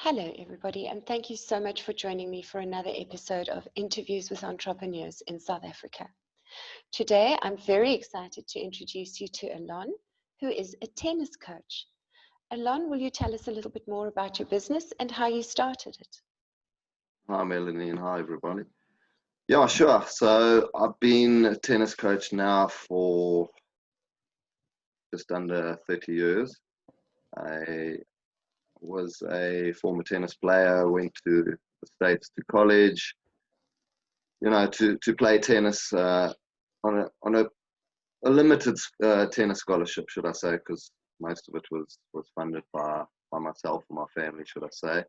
Hello, everybody, and thank you so much for joining me for another episode of Interviews with Entrepreneurs in South Africa. Today, I'm very excited to introduce you to Allon, who is a tennis coach. Allon, will you tell us a little bit more about your business and how you started it? Hi, Melanie, and hi, everybody. Yeah, sure. So I've been a tennis coach now for just under 30 years. I was a former tennis player, went to the States to college, to play tennis on a limited tennis scholarship, should I say, because most of it was funded by myself and my family, should I say.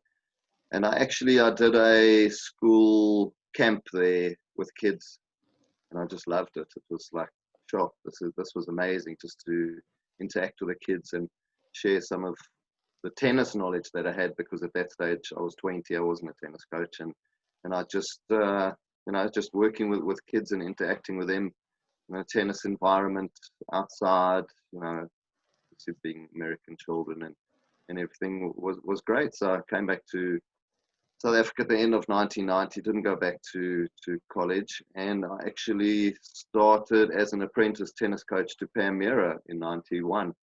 And I did a school camp there with kids, and I just loved it. It was like, sure, this was amazing, just to interact with the kids and share some of the tennis knowledge that I had, because at that stage I was 20, I wasn't a tennis coach, and I just just working with kids and interacting with them in a tennis environment outside, being American children and everything was great. So I came back to South Africa at the end of 1990, didn't go back to college, and I actually started as an apprentice tennis coach to Pam Mera in 91.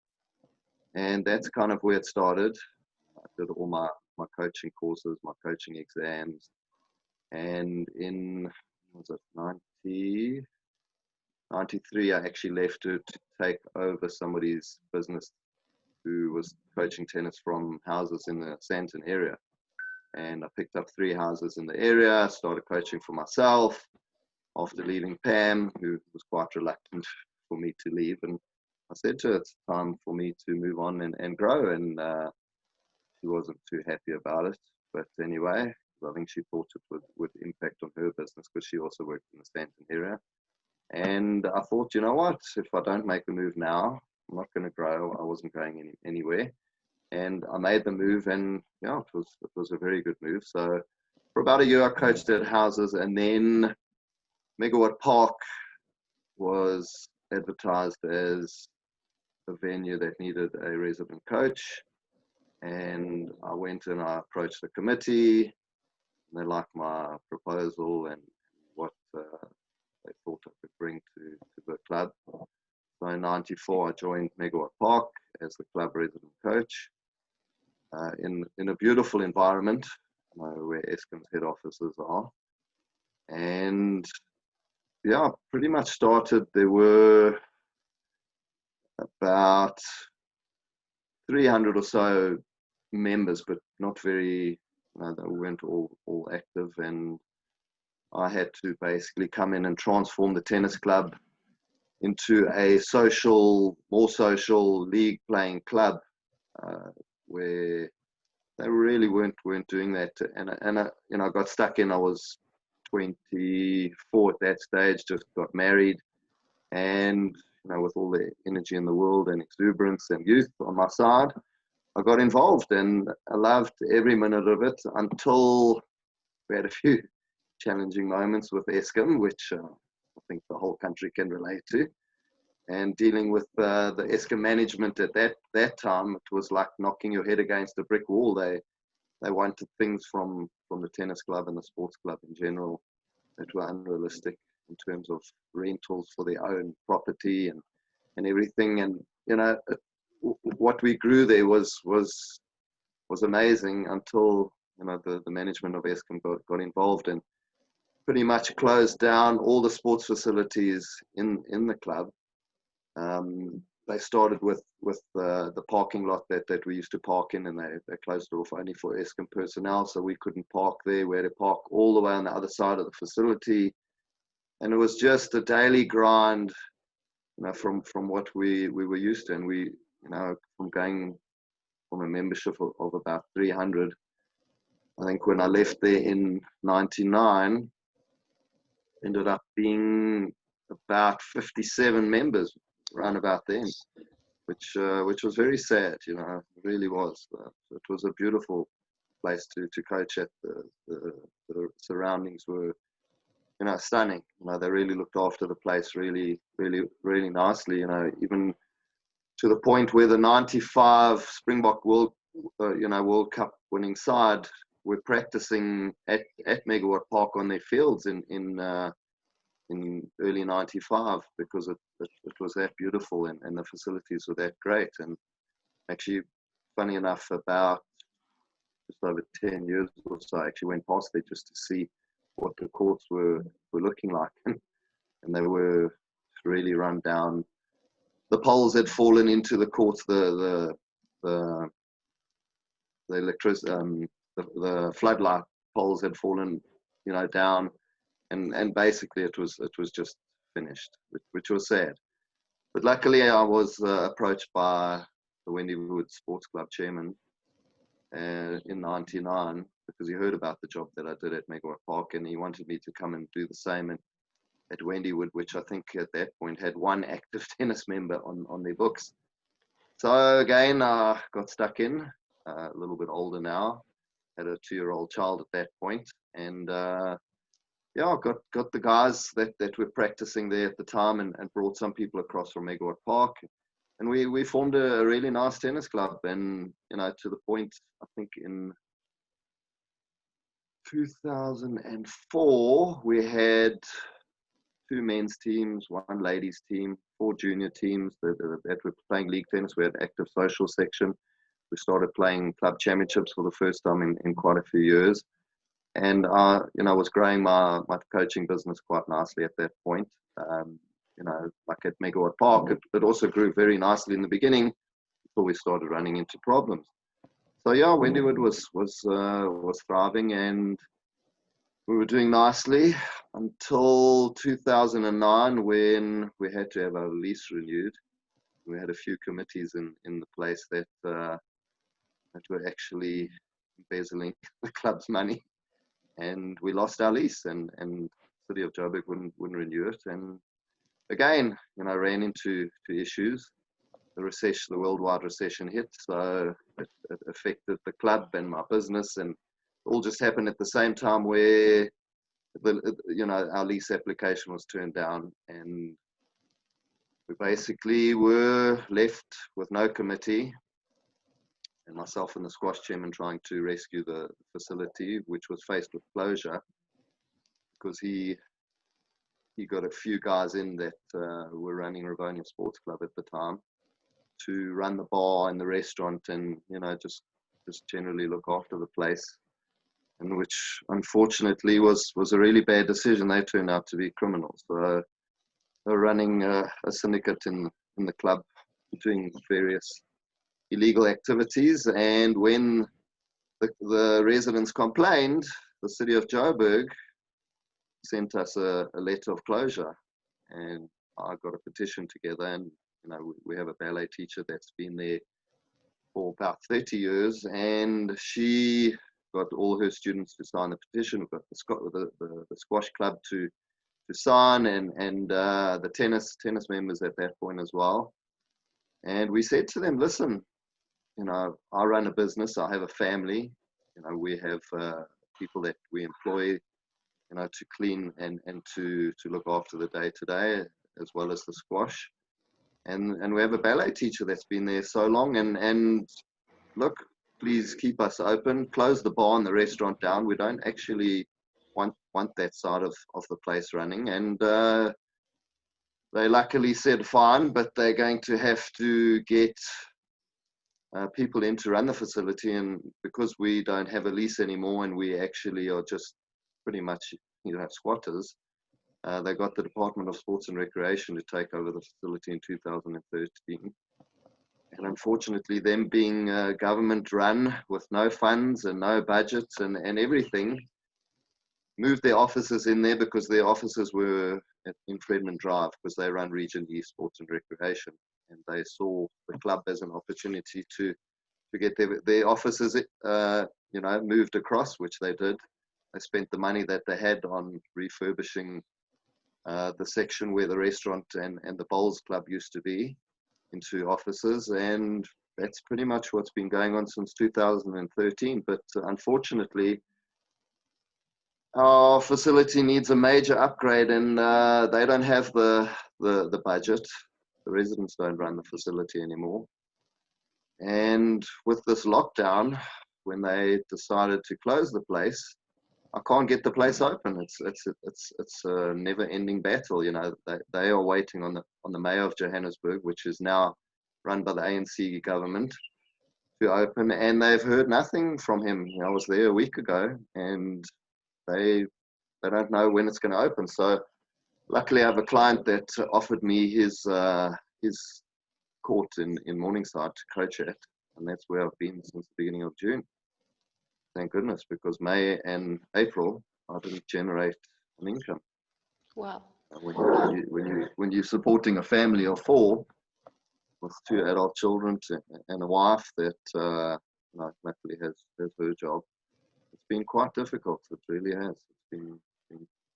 And that's kind of where it started. I did all my coaching courses, my coaching exams, and in, was it 93, I actually left to take over somebody's business who was coaching tennis from houses in the Sandton area. And I picked up 3 houses in the area, started coaching for myself after leaving Pam, who was quite reluctant for me to leave. And I said to her, it's time for me to move on and grow. And she wasn't too happy about it. But anyway, I think she thought it would impact on her business, because she also worked in the Stanton area. And I thought, you know what, if I don't make the move now, I'm not going to grow. I wasn't going anywhere. And I made the move, and yeah, it was a very good move. So for about a year, I coached at houses, and then Megawatt Park was advertised as a venue that needed a resident coach. And I went and I approached the committee, and they liked my proposal and what they thought I could bring to the club. So in 94, I joined Megawatt Park as the club resident coach. In a beautiful environment, where Eskom's head offices are. And yeah, pretty much started, there were about 300 or so members, but not very, they weren't all active. And I had to basically come in and transform the tennis club into a more social league playing club, where they really weren't doing that. And I got stuck in. I was 24 at that stage, just got married, and with all the energy in the world and exuberance and youth on my side, I got involved, and I loved every minute of it until we had a few challenging moments with Eskom, which I think the whole country can relate to. And dealing with the Eskom management at that time, it was like knocking your head against a brick wall. They wanted things from the tennis club and the sports club in general that were unrealistic in terms of rentals for their own property and everything. And what we grew there was amazing until the management of Eskom got involved and pretty much closed down all the sports facilities in the club. They started with the parking lot that we used to park in, and they closed it off only for Eskom personnel, so we couldn't park there. We had to park all the way on the other side of the facility, and it was just a daily grind, from what we were used to. And we, from going from a membership of about 300, I think when I left there in 99, ended up being about 57 members around about then, which was very sad. It really was. It was a beautiful place to coach at. The surroundings were stunning. They really looked after the place really nicely. Even to the point where the '95 Springbok World World Cup winning side were practicing at Megawatt Park on their fields in early '95 because it was that beautiful and the facilities were that great. And actually, funny enough, about just over 10 years or so, I actually went past there just to see what the courts were looking like, and they were really run down. The poles had fallen into the courts. The electricity, the floodlight poles had fallen, down, and basically it was just finished, which was sad. But luckily, I was approached by the Wendywood Sports Club chairman in '99 because he heard about the job that I did at Megawatt Park, and he wanted me to come and do the same at Wendywood, which I think at that point had one active tennis member on their books. So again, I got stuck in, a little bit older now, had a 2-year-old child at that point, and got the guys that were practicing there at the time and brought some people across from Megawatt Park. And we formed a really nice tennis club, and to the point, I think in 2004 we had 2 men's teams, 1 ladies team, 4 junior teams that were playing league tennis. We had active social section. We started playing club championships for the first time in quite a few years, and I was growing my coaching business quite nicely at that point. Like at Megawatt Park, it also grew very nicely in the beginning before we started running into problems. So Wendywood was thriving, and we were doing nicely until 2009 when we had to have our lease renewed. We had a few committees in the place that were actually embezzling the club's money, and we lost our lease, and the city of Joburg wouldn't renew it. And again, ran into issues. The worldwide recession hit, so it affected the club and my business, and all just happened at the same time where our lease application was turned down, and we basically were left with no committee, and myself and the squash chairman trying to rescue the facility, which was faced with closure because he got a few guys in that were running Rivonia Sports Club at the time to run the bar and the restaurant, and just generally look after the place, and which unfortunately was a really bad decision. They turned out to be criminals. So they're running a syndicate in the club, doing various illegal activities, and when the residents complained, the city of Joburg sent us a letter of closure, and I got a petition together, and we have a ballet teacher that's been there for about 30 years, and she got all her students to sign the petition. We've got the squash club to sign, and the tennis members at that point as well. And we said to them, listen, I run a business, I have a family, we have people that we employ, to clean and to look after the day-to-day, as well as the squash. And we have a ballet teacher that's been there so long, and look, please keep us open, close the bar and the restaurant down. We don't actually want that side of the place running. And they luckily said fine, but they're going to have to get people in to run the facility, and because we don't have a lease anymore and we actually are just pretty much squatters, they got the Department of Sports and Recreation to take over the facility in 2013. And unfortunately, them being government run with no funds and no budgets and everything, moved their offices in there, because their offices were in Fredman Drive, because they run Region E Sports and Recreation, and they saw the club as an opportunity to get their offices moved across, which they did. They spent the money that they had on refurbishing the section where the restaurant and the bowls club used to be into offices, and that's pretty much what's been going on since 2013. But unfortunately, our facility needs a major upgrade, and they don't have the budget. The residents don't run the facility anymore, And with this lockdown, when they decided to close the place, I can't get the place open. It's a never-ending battle. You know, they are waiting on the mayor of Johannesburg, which is now run by the ANC government, to open, and they've heard nothing from him. I was there a week ago, and they don't know when it's going to open. So luckily, I have a client that offered me his court in Morningside to coach at, and that's where I've been since the beginning of June. Thank goodness, because May and April I didn't generate an income. Wow. When you're supporting a family of 4 with 2 adult children and a wife that luckily has her job, it's been quite difficult. It really has. It's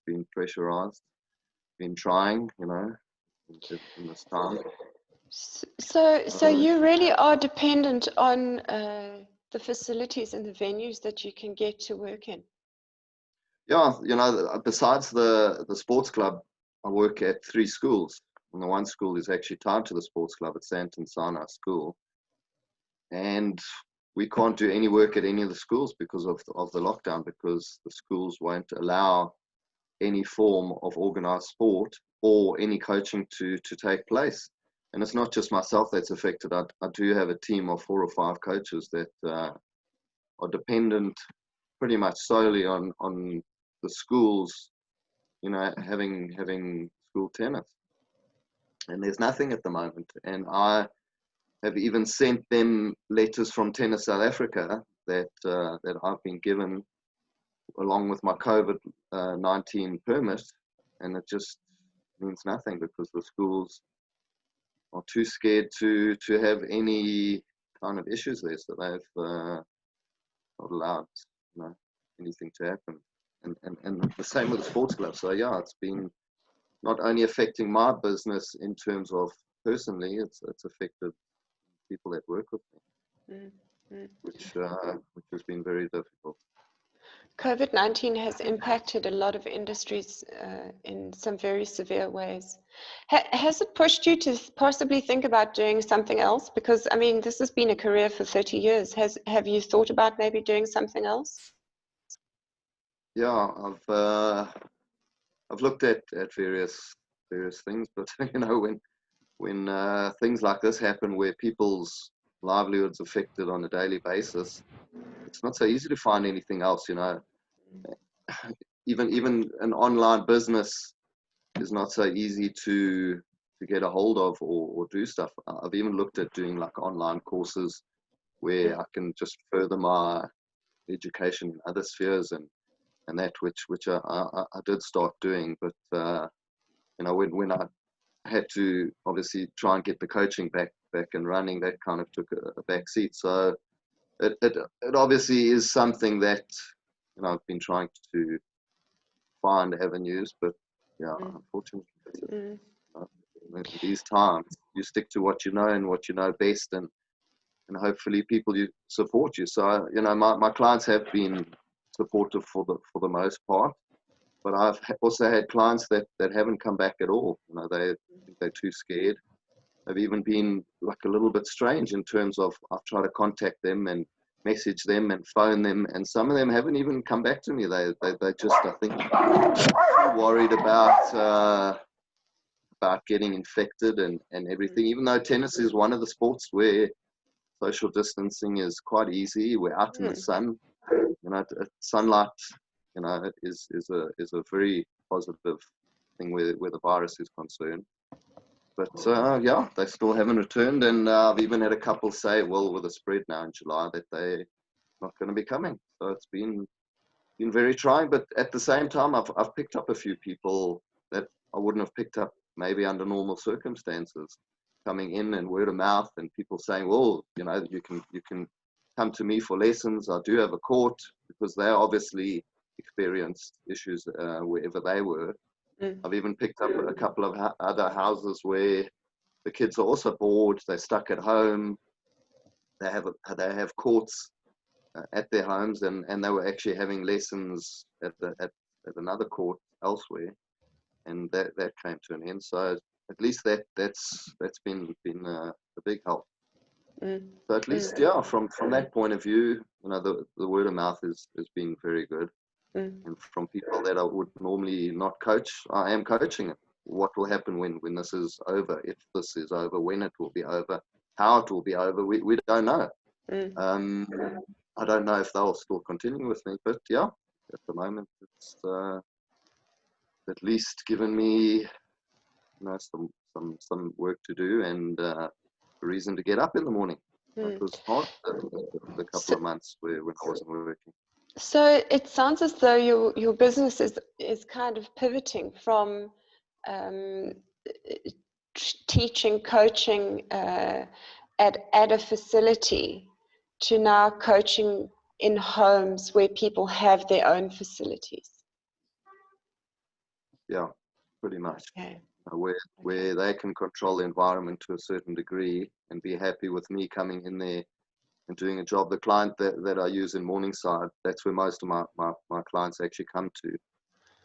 been pressurized, been trying, in this time. So you really are dependent on the facilities and the venues that you can get to work in. Yeah, besides the sports club, I work at 3 schools. And the one school is actually tied to the sports club at Santon Sana School. And we can't do any work at any of the schools because of the lockdown, because the schools won't allow any form of organized sport or any coaching to take place. And it's not just myself that's affected. I do have a team of 4 or 5 coaches that are dependent pretty much solely on the schools, having school tennis. And there's nothing at the moment. And I have even sent them letters from Tennis South Africa that I've been given along with my COVID-19 permit, and it just means nothing because the schools are too scared to have any kind of issues there, so they've not allowed anything to happen. And the same with the sports club. So yeah, it's been not only affecting my business in terms of personally, it's affected people that work with me, which has been very difficult. COVID-19 has impacted a lot of industries in some very severe ways. Has it pushed you to possibly think about doing something else? Because, I mean, this has been a career for 30 years. Have you thought about maybe doing something else? Yeah, I've looked at various things, but when things like this happen where people's livelihoods affected on a daily basis, it's not so easy to find anything else. Even an online business is not so easy to get a hold of or do stuff. I've even looked at doing like online courses where I can just further my education in other spheres and that which I did start doing, but when I had to obviously try and get the coaching back and running, that kind of took a back seat. So it obviously is something that I've been trying to find avenues, but yeah, unfortunately, in these times you stick to what you know and what you know best, and hopefully people you support you. So my clients have been supportive for the most part, but I've also had clients that haven't come back at all. They're too scared. They've even been like a little bit strange in terms of I've tried to contact them and message them and phone them, and some of them haven't even come back to me. They just, I think, too worried about getting infected and everything. Even though tennis is one of the sports where social distancing is quite easy. We're out in the sun. Sunlight, is a very positive thing where the virus is concerned. But yeah, they still haven't returned, and I've even had a couple say, well, with the spread now in July, that they're not going to be coming. So it's been very trying. But at the same time, I've picked up a few people that I wouldn't have picked up maybe under normal circumstances, coming in and word of mouth, and people saying, well, you can come to me for lessons. I do have a court, because they obviously experienced issues wherever they were. I've even picked up a couple of other houses where the kids are also bored. They're stuck at home. They have courts at their homes, and they were actually having lessons at another court elsewhere, and that came to an end. So at least that's been a big help. So at least, yeah, from that point of view, the word of mouth is being very good. And from people that I would normally not coach, I am coaching it. What will happen when this is over? If this is over, when it will be over, how it will be over, we don't know. I don't know if they'll still continue with me, but yeah, at the moment it's at least given me some work to do and a reason to get up in the morning. It was hard the couple of months when I wasn't working. So it sounds as though your business is kind of pivoting from teaching, coaching at a facility to now coaching in homes where people have their own facilities. Yeah, pretty much. Okay. Where they can control the environment to a certain degree and be happy with me coming in there and doing a job. The client that I use in Morningside, that's where most of my clients actually come to.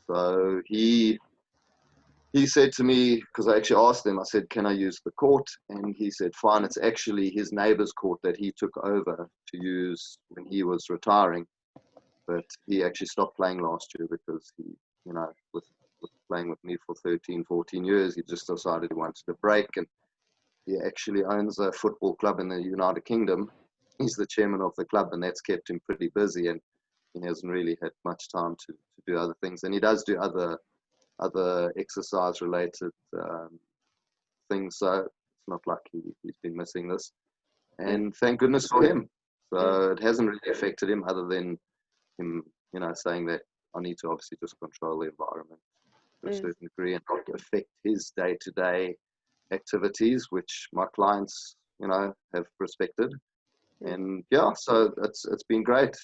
So he said to me, because I actually asked him, I said, can I use the court? And he said, fine. It's actually his neighbor's court that he took over to use when he was retiring. But he actually stopped playing last year because he, with playing with me for 13, 14 years, he just decided he wanted a break. And he actually owns a football club in the United Kingdom. He's the chairman of the club, and that's kept him pretty busy. And he hasn't really had much time to do other things. And he does do other exercise related things. So it's not like he's been missing this. And thank goodness for him. So it hasn't really affected him other than him, saying that I need to obviously just control the environment to a certain degree and not affect his day-to-day activities, which my clients, have respected. And yeah, so it's been great.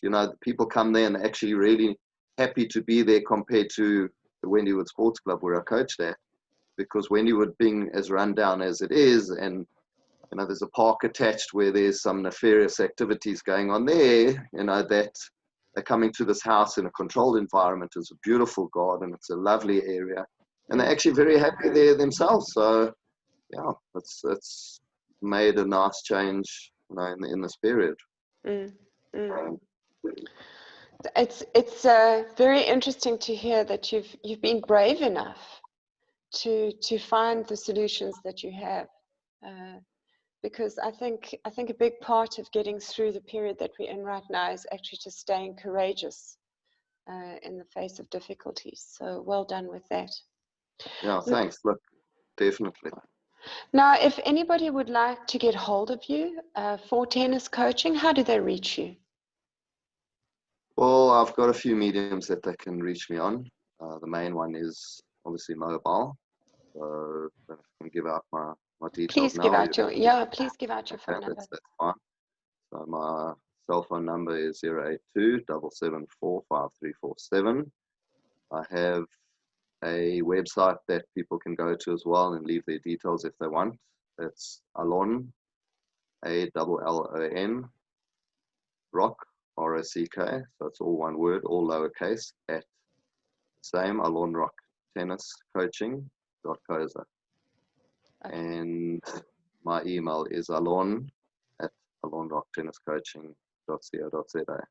People come there and they're actually really happy to be there compared to the Wendywood Sports Club where I coached at, because Wendywood being as run down as it is, and there's a park attached where there's some nefarious activities going on there, that they're coming to this house in a controlled environment. It's a beautiful garden. It's a lovely area. And they're actually very happy there themselves. So, yeah, it's made a nice change, in this period. It's very interesting to hear that you've been brave enough to find the solutions that you have. Because I think a big part of getting through the period that we're in right now is actually just staying courageous in the face of difficulties. So well done with that. Yeah, thanks. Look, definitely. Now, if anybody would like to get hold of you for tennis coaching, how do they reach you? Well, I've got a few mediums that they can reach me on. The main one is obviously mobile. So I can give out my details please now. Give out please give out your phone number. That's fine. So my cell phone number is 082-774-5347. I have a website that people can go to as well and leave their details if they want. It's Allon, Allon, Rock, ROCK. So it's all one word, all lowercase, at same Allon Rock Tennis Coaching.co.za. Okay. And my email is allon@allonrocktenniscoaching.co.za.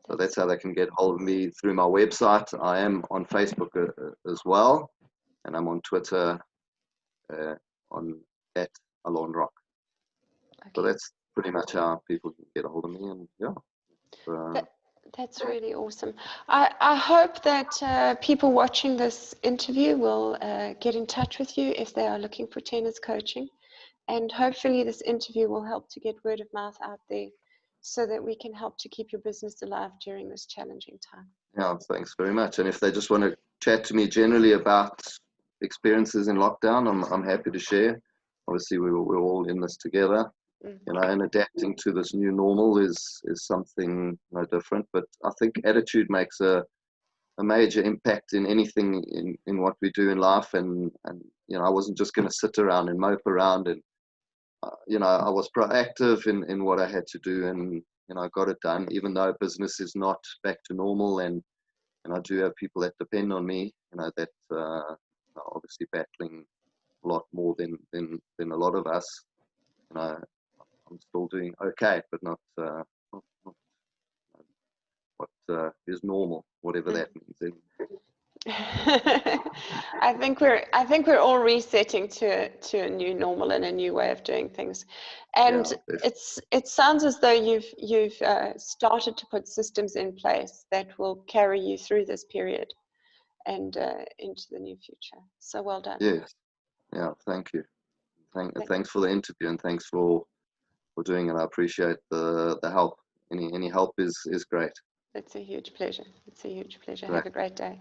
So that's how they can get hold of me, through my website. I am on Facebook as well, and I'm on Twitter at Allon Rock. Okay. So that's pretty much how people can get a hold of me, and yeah. That's really awesome. I hope that people watching this interview will get in touch with you if they are looking for tennis coaching. And hopefully this interview will help to get word of mouth out there so that we can help to keep your business alive during this challenging time. Yeah, thanks very much. And if they just want to chat to me generally about experiences in lockdown, I'm happy to share. Obviously, we're all in this together. And adapting to this new normal is something different. But I think attitude makes a major impact in anything in what we do in life. And I wasn't just going to sit around and mope around. And I was proactive in what I had to do, and I got it done. Even though business is not back to normal, and I do have people that depend on me. That are obviously battling a lot more than a lot of us. I'm still doing okay, but not what is normal, whatever that means. I think we're all resetting to a new normal and a new way of doing things, and Yeah, it sounds as though you've started to put systems in place that will carry you through this period and into the new future. So well done. yes, yeah. Thank you. Thanks for the interview, and thanks for doing it. I appreciate the help. Any help is great. It's a huge pleasure. It's a huge pleasure. Great. Have a great day.